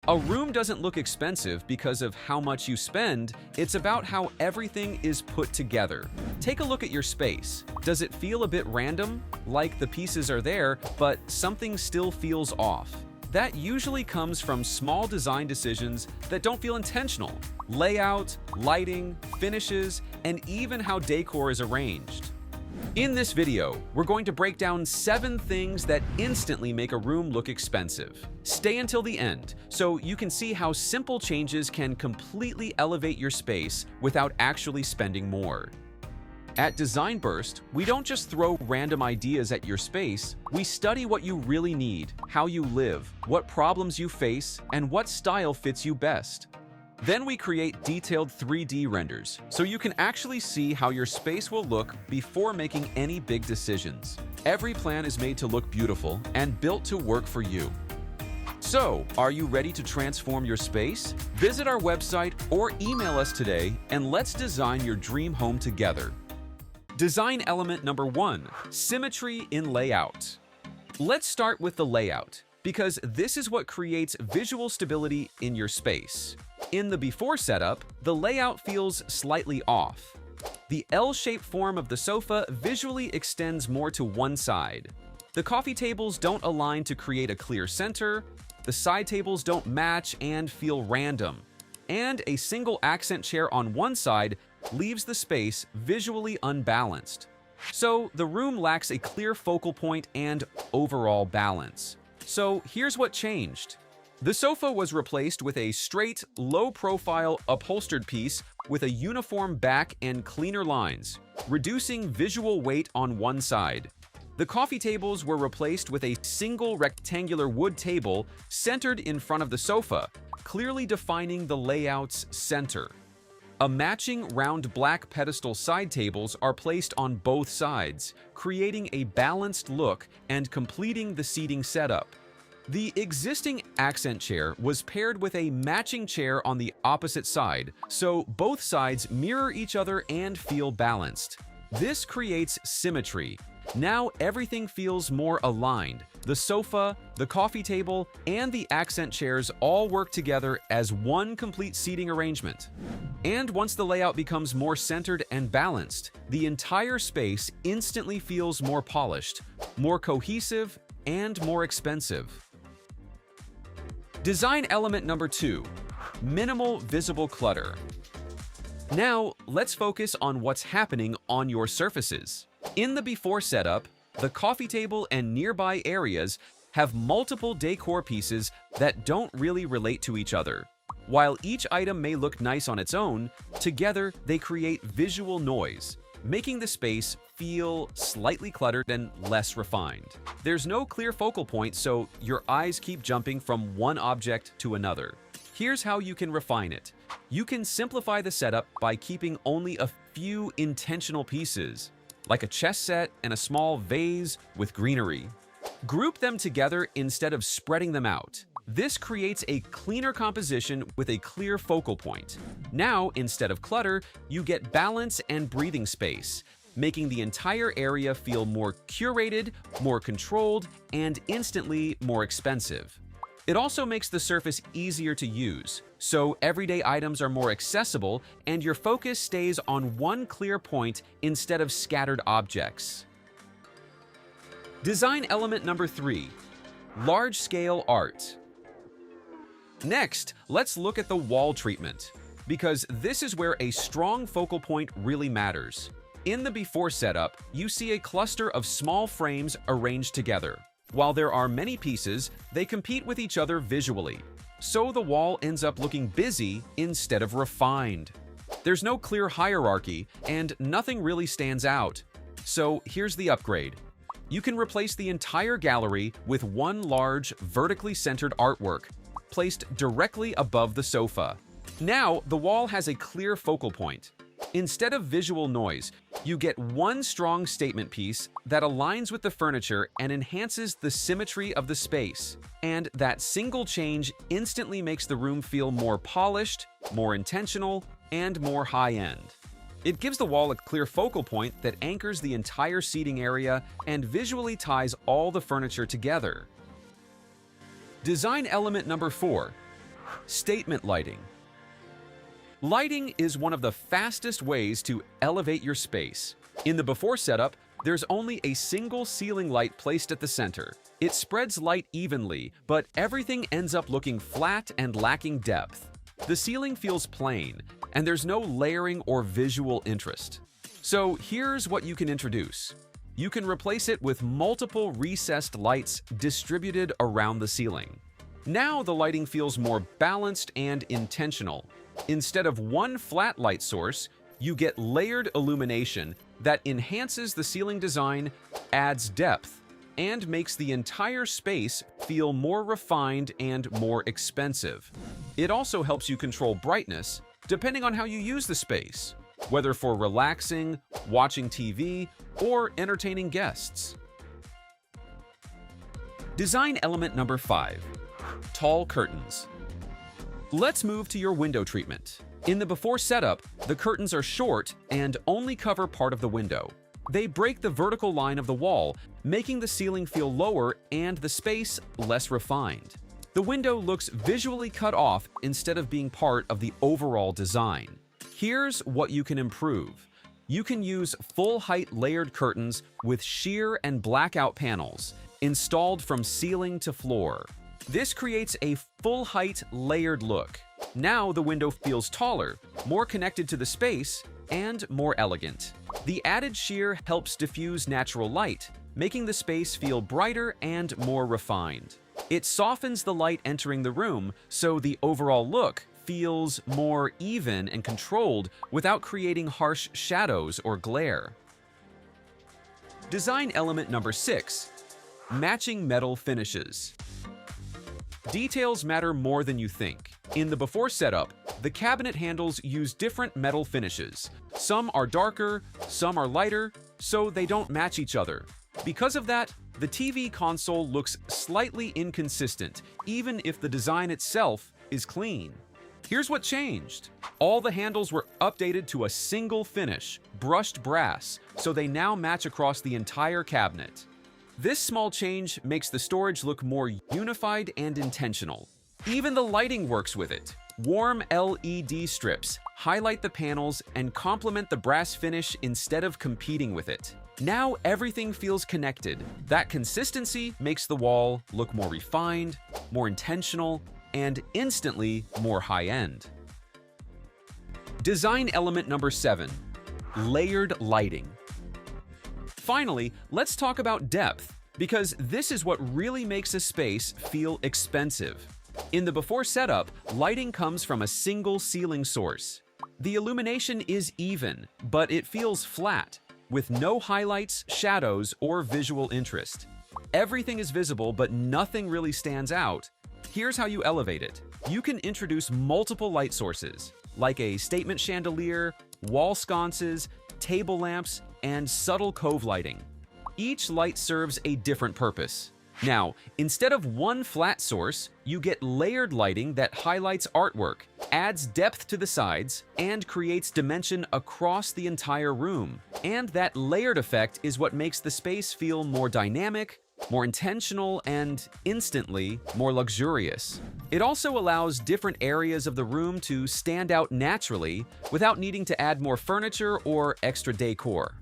A room doesn't look expensive because of how much you spend, it's about how everything is put together. Take a look at your space. Does it feel a bit random? Like the pieces are there, but something still feels off? That usually comes from small design decisions that don't feel intentional. Layout, lighting, finishes, and even how decor is arranged. In this video, we're going to break down 7 things that instantly make a room look expensive. Stay until the end so you can see how simple changes can completely elevate your space without actually spending more. At Design Burst, we don't just throw random ideas at your space, we study what you really need, how you live, what problems you face, and what style fits you best. Then we create detailed 3D renders, so you can actually see how your space will look before making any big decisions. Every plan is made to look beautiful and built to work for you. So, are you ready to transform your space? Visit our website or email us today and let's design your dream home together. Design element number 1, symmetry in layout. Let's start with the layout, because this is what creates visual stability in your space. In the before setup, the layout feels slightly off. The L-shaped form of the sofa visually extends more to one side. The coffee tables don't align to create a clear center, the side tables don't match and feel random, and a single accent chair on one side leaves the space visually unbalanced. So the room lacks a clear focal point and overall balance. So here's what changed. The sofa was replaced with a straight, low-profile, upholstered piece with a uniform back and cleaner lines, reducing visual weight on one side. The coffee tables were replaced with a single rectangular wood table centered in front of the sofa, clearly defining the layout's center. A matching round black pedestal side tables are placed on both sides, creating a balanced look and completing the seating setup. The existing accent chair was paired with a matching chair on the opposite side, so both sides mirror each other and feel balanced. This creates symmetry. Now everything feels more aligned. The sofa, the coffee table, and the accent chairs all work together as one complete seating arrangement. And once the layout becomes more centered and balanced, the entire space instantly feels more polished, more cohesive, and more expensive. Design element number 2, minimal visible clutter. Now, let's focus on what's happening on your surfaces. In the before setup, the coffee table and nearby areas have multiple decor pieces that don't really relate to each other. While each item may look nice on its own, together they create visual noise, making the space feel slightly cluttered and less refined. There's no clear focal point, so your eyes keep jumping from one object to another. Here's how you can refine it. You can simplify the setup by keeping only a few intentional pieces, like a chess set and a small vase with greenery. Group them together instead of spreading them out. This creates a cleaner composition with a clear focal point. Now, instead of clutter, you get balance and breathing space, making the entire area feel more curated, more controlled, and instantly more expensive. It also makes the surface easier to use, so everyday items are more accessible and your focus stays on one clear point instead of scattered objects. Design element number 3, large-scale art. Next, let's look at the wall treatment, because this is where a strong focal point really matters. In the before setup, you see a cluster of small frames arranged together. While there are many pieces, they compete with each other visually. So the wall ends up looking busy instead of refined. There's no clear hierarchy, and nothing really stands out. So here's the upgrade. You can replace the entire gallery with one large, vertically centered artwork, placed directly above the sofa. Now, the wall has a clear focal point. Instead of visual noise, you get one strong statement piece that aligns with the furniture and enhances the symmetry of the space. And that single change instantly makes the room feel more polished, more intentional, and more high-end. It gives the wall a clear focal point that anchors the entire seating area and visually ties all the furniture together. Design element number 4, Statement lighting. Lighting is one of the fastest ways to elevate your space. In the before setup, there's only a single ceiling light placed at the center. It spreads light evenly, but everything ends up looking flat and lacking depth. The ceiling feels plain, and there's no layering or visual interest. So here's what you can introduce. You can replace it with multiple recessed lights distributed around the ceiling. Now the lighting feels more balanced and intentional. Instead of one flat light source, you get layered illumination that enhances the ceiling design, adds depth, and makes the entire space feel more refined and more expensive. It also helps you control brightness depending on how you use the space, whether for relaxing, watching TV, or entertaining guests. Design element number 5. Tall curtains. Let's move to your window treatment. In the before setup, the curtains are short and only cover part of the window. They break the vertical line of the wall, making the ceiling feel lower and the space less refined. The window looks visually cut off instead of being part of the overall design. Here's what you can improve. You can use full-height layered curtains with sheer and blackout panels, installed from ceiling to floor. This creates a full-height layered look. Now the window feels taller, more connected to the space, and more elegant. The added sheer helps diffuse natural light, making the space feel brighter and more refined. It softens the light entering the room, so the overall look feels more even and controlled without creating harsh shadows or glare. Design element number 6. Matching metal finishes. Details matter more than you think. In the before setup, the cabinet handles use different metal finishes. Some are darker, some are lighter, so they don't match each other. Because of that, the TV console looks slightly inconsistent, even if the design itself is clean. Here's what changed. All the handles were updated to a single finish, brushed brass, so they now match across the entire cabinet. This small change makes the storage look more unified and intentional. Even the lighting works with it. Warm LED strips highlight the panels and complement the brass finish instead of competing with it. Now everything feels connected. That consistency makes the wall look more refined, more intentional, and instantly more high-end. Design element number 7. Layered lighting. Finally, let's talk about depth, because this is what really makes a space feel expensive. In the before setup, lighting comes from a single ceiling source. The illumination is even, but it feels flat, with no highlights, shadows, or visual interest. Everything is visible, but nothing really stands out. Here's how you elevate it. You can introduce multiple light sources, like a statement chandelier, wall sconces, table lamps, and subtle cove lighting. Each light serves a different purpose. Now, instead of one flat source, you get layered lighting that highlights artwork, adds depth to the sides, and creates dimension across the entire room. And that layered effect is what makes the space feel more dynamic, more intentional, and instantly more luxurious. It also allows different areas of the room to stand out naturally without needing to add more furniture or extra decor.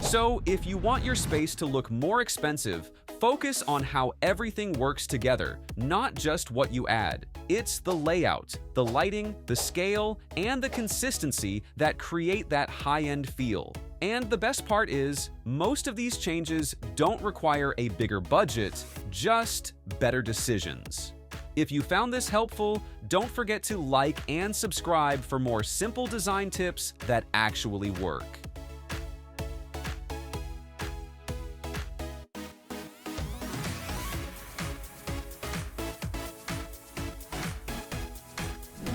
So, if you want your space to look more expensive, focus on how everything works together, not just what you add. It's the layout, the lighting, the scale, and the consistency that create that high-end feel. And the best part is, most of these changes don't require a bigger budget, just better decisions. If you found this helpful, don't forget to like and subscribe for more simple design tips that actually work.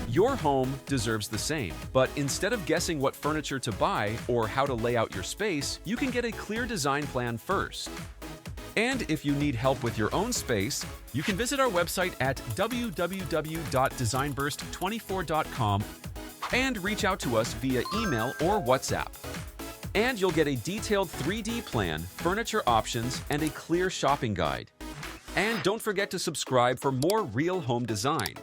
Your home deserves the same, but instead of guessing what furniture to buy or how to lay out your space, you can get a clear design plan first. And if you need help with your own space, you can visit our website at www.designburst24.com and reach out to us via email or WhatsApp. And you'll get a detailed 3D plan, furniture options, and a clear shopping guide. And don't forget to subscribe for more real home design.